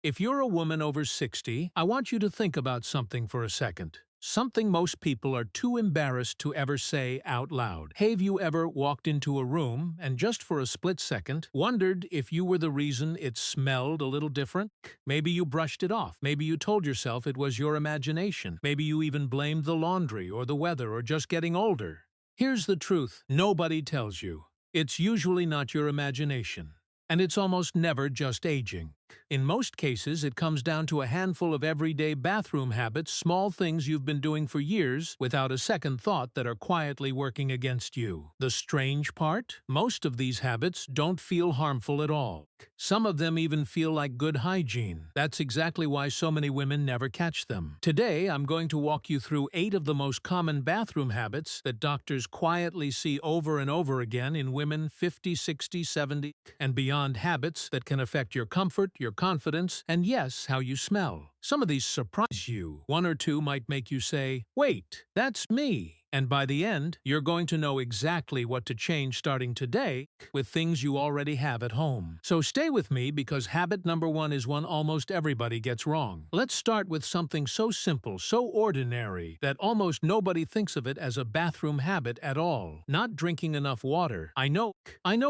If you're a woman over 60, I want you to think about something for a second. Something most people are too embarrassed to ever say out loud. Have you ever walked into a room and just for a split second wondered if you were the reason it smelled a little different? Maybe you brushed it off. Maybe you told yourself it was your imagination. Maybe you even blamed the laundry or the weather or just getting older. Here's the truth. Nobody tells you. It's usually not your imagination. And it's almost never just aging. In most cases, it comes down to a handful of everyday bathroom habits, small things you've been doing for years without a second thought that are quietly working against you. The strange part? Most of these habits don't feel harmful at all. Some of them even feel like good hygiene. That's exactly why so many women never catch them. Today, I'm going to walk you through 8 of the most common bathroom habits that doctors quietly see over and over again in women 50, 60, 70, and beyond, habits that can affect your comfort, your confidence, and yes, how you smell. Some of these surprise you. 1 or 2 might make you say, "Wait, that's me." And by the end, you're going to know exactly what to change starting today with things you already have at home. So stay with me because habit number 1 is one almost everybody gets wrong. Let's start with something so simple, so ordinary, that almost nobody thinks of it as a bathroom habit at all. Not drinking enough water. I know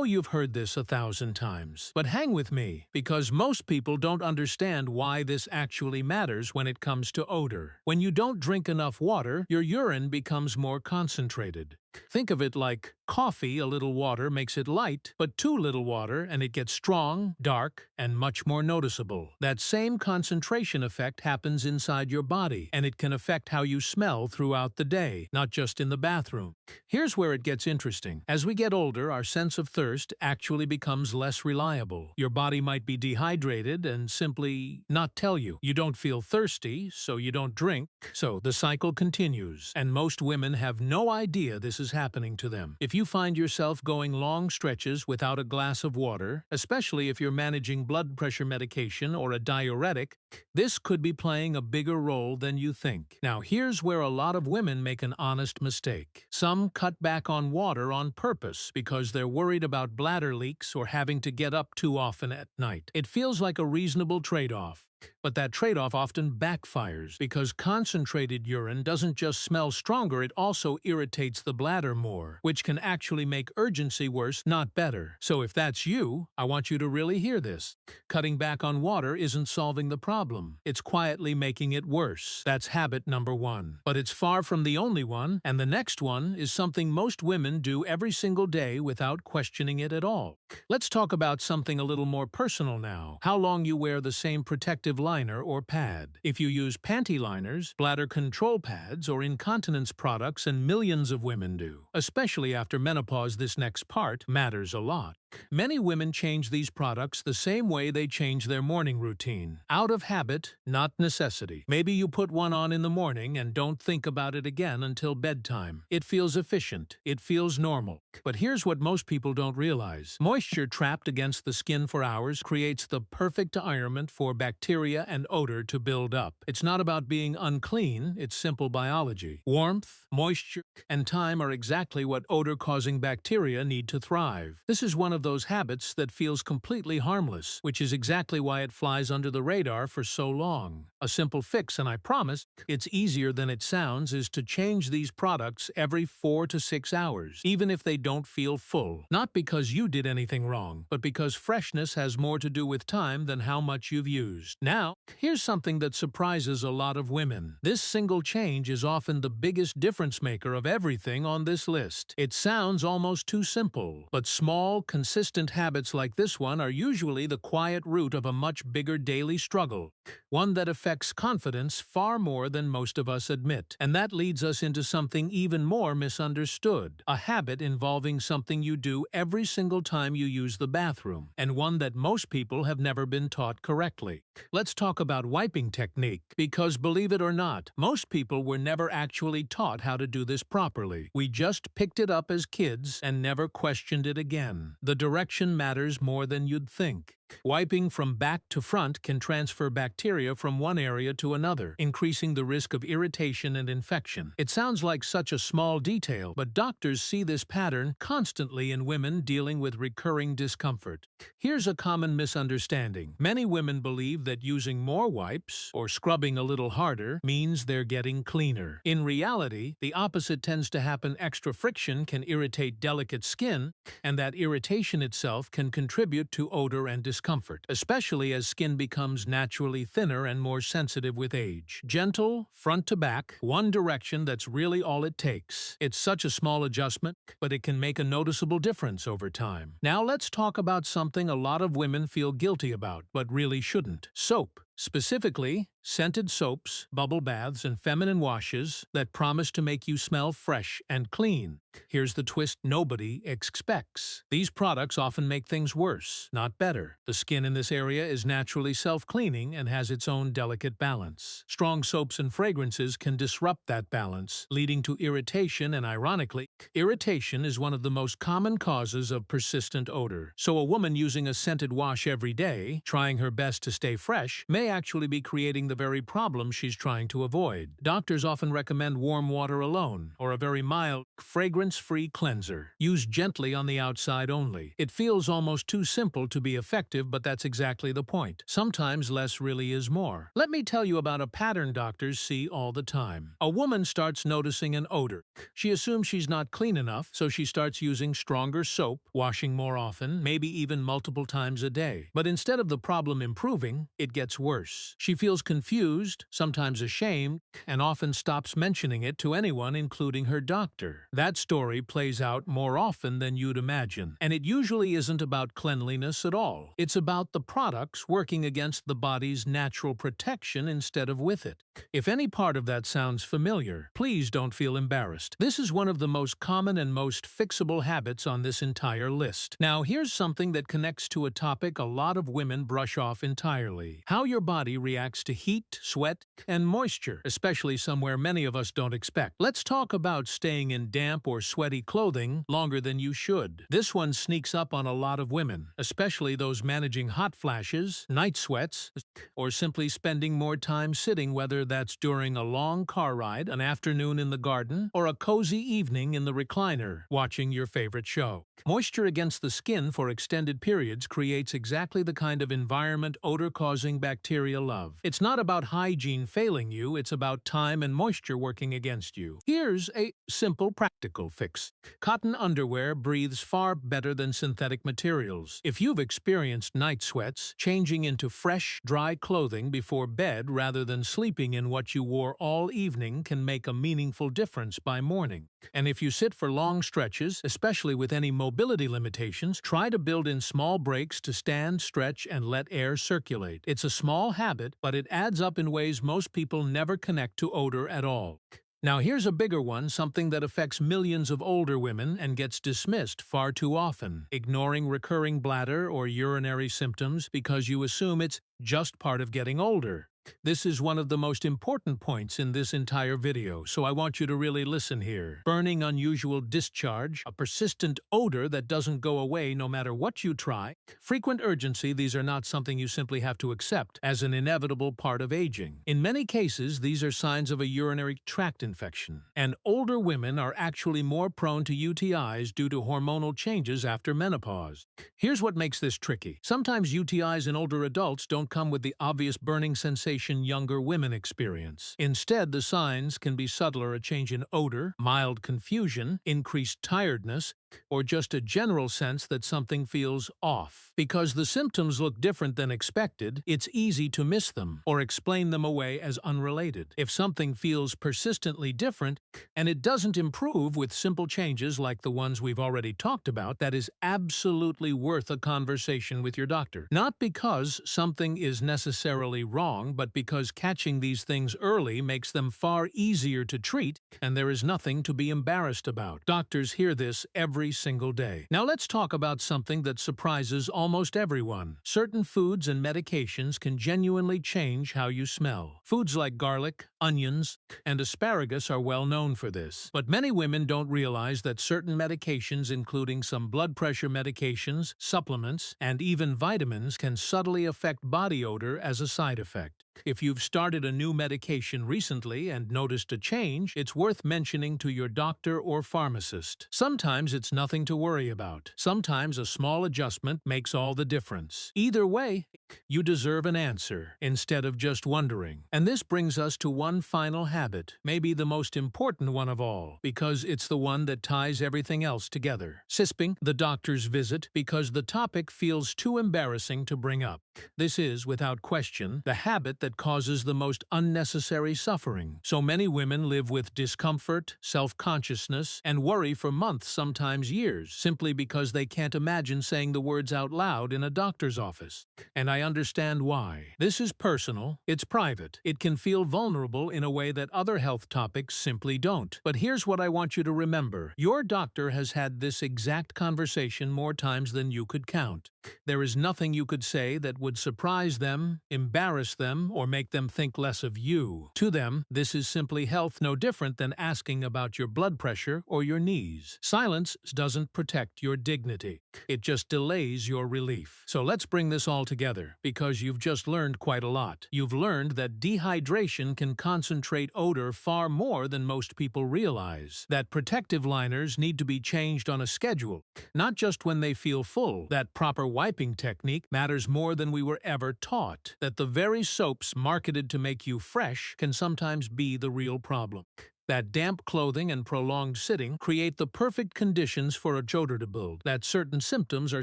you've heard this 1,000 times. But hang with me, because most people don't understand why this actually matters when it comes to odor. When you don't drink enough water, your urine becomes more concentrated. Think of it like coffee. A little water makes it light, but too little water and it gets strong, dark, and much more noticeable. That same concentration effect happens inside your body, and it can affect how you smell throughout the day, not just in the bathroom. Here's where it gets interesting. As we get older, our sense of thirst actually becomes less reliable. Your body might be dehydrated and simply not tell you. You don't feel thirsty, so you don't drink. So the cycle continues, and most women have no idea this is happening to them. If you find yourself going long stretches without a glass of water, especially if you're managing blood pressure medication or a diuretic, this could be playing a bigger role than you think. Now, here's where a lot of women make an honest mistake. Some cut back on water on purpose because they're worried about bladder leaks or having to get up too often at night. It feels like a reasonable trade-off. But that trade-off often backfires because concentrated urine doesn't just smell stronger, it also irritates the bladder more, which can actually make urgency worse, not better. So if that's you, I want you to really hear this. Cutting back on water isn't solving the problem. It's quietly making it worse. That's habit number 1. But it's far from the only one, and the next one is something most women do every single day without questioning it at all. Let's talk about something a little more personal now. How long you wear the same protective liner or pad. If you use panty liners, bladder control pads, or incontinence products, and millions of women do, especially after menopause, this next part matters a lot. Many women change these products the same way they change their morning routine. Out of habit, not necessity. Maybe you put one on in the morning and don't think about it again until bedtime. It feels efficient. It feels normal. But here's what most people don't realize. Moisture trapped against the skin for hours creates the perfect environment for bacteria and odor to build up. It's not about being unclean, it's simple biology. Warmth, moisture, and time are exactly what odor-causing bacteria need to thrive. This is one of those habits that feels completely harmless, which is exactly why it flies under the radar for so long. A simple fix, and I promise, it's easier than it sounds, is to change these products every 4 to 6 hours, even if they don't feel full. Not because you did anything wrong, but because freshness has more to do with time than how much you've used. Now, here's something that surprises a lot of women. This single change is often the biggest difference maker of everything on this list. It sounds almost too simple, but small, consistent habits like this one are usually the quiet root of a much bigger daily struggle, one that affects confidence far more than most of us admit. And that leads us into something even more misunderstood, a habit involving something you do every single time you use the bathroom, and one that most people have never been taught correctly. Let's talk about wiping technique, because believe it or not, most people were never actually taught how to do this properly. We just picked it up as kids and never questioned it again. The direction matters more than you'd think. Wiping from back to front can transfer bacteria from one area to another, increasing the risk of irritation and infection. It sounds like such a small detail, but doctors see this pattern constantly in women dealing with recurring discomfort. Here's a common misunderstanding. Many women believe that using more wipes or scrubbing a little harder means they're getting cleaner. In reality, the opposite tends to happen. Extra friction can irritate delicate skin, and that irritation itself can contribute to odor and discomfort, especially as skin becomes naturally thinner and more sensitive with age. Gentle, front to back, one direction, that's really all it takes. It's such a small adjustment, but it can make a noticeable difference over time. Now let's talk about something a lot of women feel guilty about, but really shouldn't: soap. Specifically, scented soaps, bubble baths, and feminine washes that promise to make you smell fresh and clean. Here's the twist nobody expects. These products often make things worse, not better. The skin in this area is naturally self-cleaning and has its own delicate balance. Strong soaps and fragrances can disrupt that balance, leading to irritation, and ironically, irritation is one of the most common causes of persistent odor. So a woman using a scented wash every day, trying her best to stay fresh, may actually be creating the very problem she's trying to avoid. Doctors often recommend warm water alone, or a very mild, fragrance-free cleanser, used gently on the outside only. It feels almost too simple to be effective, but that's exactly the point. Sometimes less really is more. Let me tell you about a pattern doctors see all the time. A woman starts noticing an odor. She assumes she's not clean enough, so she starts using stronger soap, washing more often, maybe even multiple times a day. But instead of the problem improving, it gets worse. She feels confused, sometimes ashamed, and often stops mentioning it to anyone, including her doctor. That story plays out more often than you'd imagine, and it usually isn't about cleanliness at all. It's about the products working against the body's natural protection instead of with it. If any part of that sounds familiar, please don't feel embarrassed. This is one of the most common and most fixable habits on this entire list. Now, here's something that connects to a topic a lot of women brush off entirely: how your body reacts to heat, sweat, and moisture, especially somewhere many of us don't expect. Let's talk about staying in damp or sweaty clothing longer than you should. This one sneaks up on a lot of women, especially those managing hot flashes, night sweats, or simply spending more time sitting, whether that's during a long car ride, an afternoon in the garden, or a cozy evening in the recliner watching your favorite show. Moisture against the skin for extended periods creates exactly the kind of environment odor-causing bacteria love. It's not about hygiene failing you, it's about time and moisture working against you. Here's a simple, practical fix. Cotton underwear breathes far better than synthetic materials. If you've experienced night sweats, changing into fresh, dry clothing before bed rather than sleeping in what you wore all evening can make a meaningful difference by morning. And if you sit for long stretches, especially with any mobility limitations, try to build in small breaks to stand, stretch, and let air circulate. It's a small habit, but it adds up in ways most people never connect to odor at all. Now here's a bigger one, something that affects millions of older women and gets dismissed far too often: ignoring recurring bladder or urinary symptoms because you assume it's just part of getting older. This is one of the most important points in this entire video, so I want you to really listen here. Burning, unusual discharge, a persistent odor that doesn't go away no matter what you try, frequent urgency — these are not something you simply have to accept as an inevitable part of aging. In many cases, these are signs of a urinary tract infection, and older women are actually more prone to UTIs due to hormonal changes after menopause. Here's what makes this tricky. Sometimes UTIs in older adults don't come with the obvious burning sensation younger women experience. Instead, the signs can be subtler: a change in odor, mild confusion, increased tiredness, or just a general sense that something feels off. Because the symptoms look different than expected, it's easy to miss them or explain them away as unrelated. If something feels persistently different and it doesn't improve with simple changes like the ones we've already talked about, that is absolutely worth a conversation with your doctor. Not because something is necessarily wrong, but but because catching these things early makes them far easier to treat, and there is nothing to be embarrassed about. Doctors hear this every single day. Now let's talk about something that surprises almost everyone. Certain foods and medications can genuinely change how you smell. Foods like garlic, onions, and asparagus are well known for this. But many women don't realize that certain medications, including some blood pressure medications, supplements, and even vitamins, can subtly affect body odor as a side effect. If you've started a new medication recently and noticed a change, it's worth mentioning to your doctor or pharmacist. Sometimes it's nothing to worry about. Sometimes a small adjustment makes all the difference. Either way, you deserve an answer instead of just wondering. And this brings us to one final habit, maybe the most important one of all, because it's the one that ties everything else together. Skipping the doctor's visit because the topic feels too embarrassing to bring up. This is, without question, the habit that causes the most unnecessary suffering. So many women live with discomfort, self-consciousness, and worry for months, sometimes years, simply because they can't imagine saying the words out loud in a doctor's office. And I understand why. This is personal, it's private, it can feel vulnerable in a way that other health topics simply don't. But here's what I want you to remember. Your doctor has had this exact conversation more times than you could count. There is nothing you could say that would surprise them, embarrass them, or make them think less of you. To them, this is simply health, no different than asking about your blood pressure or your knees. Silence doesn't protect your dignity. It just delays your relief. So let's bring this all together, because you've just learned quite a lot. You've learned that dehydration can concentrate odor far more than most people realize. That protective liners need to be changed on a schedule, not just when they feel full. That proper wiping technique matters more than we were ever taught. That the very soaps marketed to make you fresh can sometimes be the real problem. That damp clothing and prolonged sitting create the perfect conditions for a odor to build. That certain symptoms are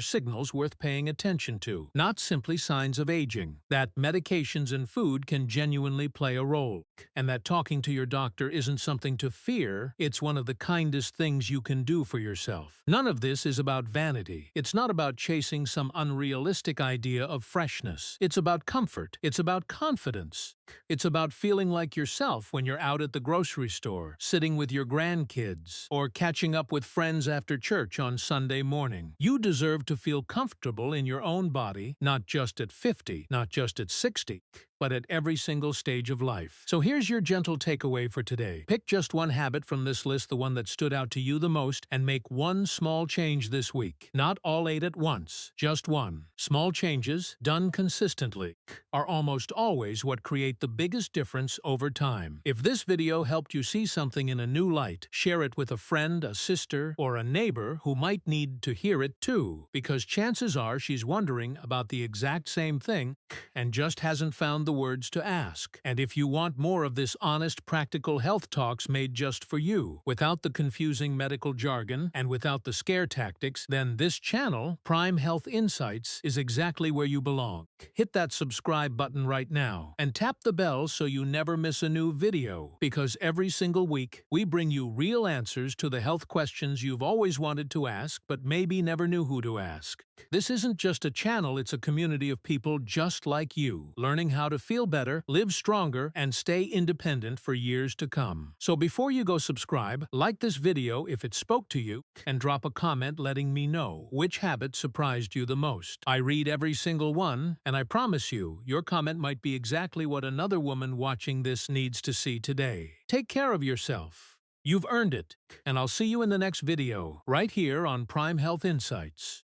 signals worth paying attention to, not simply signs of aging. That medications and food can genuinely play a role. And that talking to your doctor isn't something to fear, it's one of the kindest things you can do for yourself. None of this is about vanity. It's not about chasing some unrealistic idea of freshness. It's about comfort. It's about confidence. It's about feeling like yourself when you're out at the grocery store, sitting with your grandkids, or catching up with friends after church on Sunday morning. You deserve to feel comfortable in your own body, not just at 50, not just at 60, but at every single stage of life. So here's your gentle takeaway for today. Pick just one habit from this list, the one that stood out to you the most, and make one small change this week. Not all 8 at once, just one. Small changes, done consistently, are almost always what create the biggest difference over time. If this video helped you see something in a new light, share it with a friend, a sister, or a neighbor who might need to hear it too, because chances are she's wondering about the exact same thing and just hasn't found the words to ask. And if you want more of this honest, practical health talks made just for you, without the confusing medical jargon and without the scare tactics, then this channel, Prime Health Insights, is exactly where you belong. Hit that subscribe button right now and tap the bell so you never miss a new video, because every single week we bring you real answers to the health questions you've always wanted to ask but maybe never knew who to ask. This isn't just a channel, it's a community of people just like you, learning how to feel better, live stronger, and stay independent for years to come. So before you go subscribe, like this video if it spoke to you, and drop a comment letting me know which habit surprised you the most. I read every single one, and I promise you, your comment might be exactly what another woman watching this needs to see today. Take care of yourself. You've earned it, and I'll see you in the next video, right here on Prime Health Insights.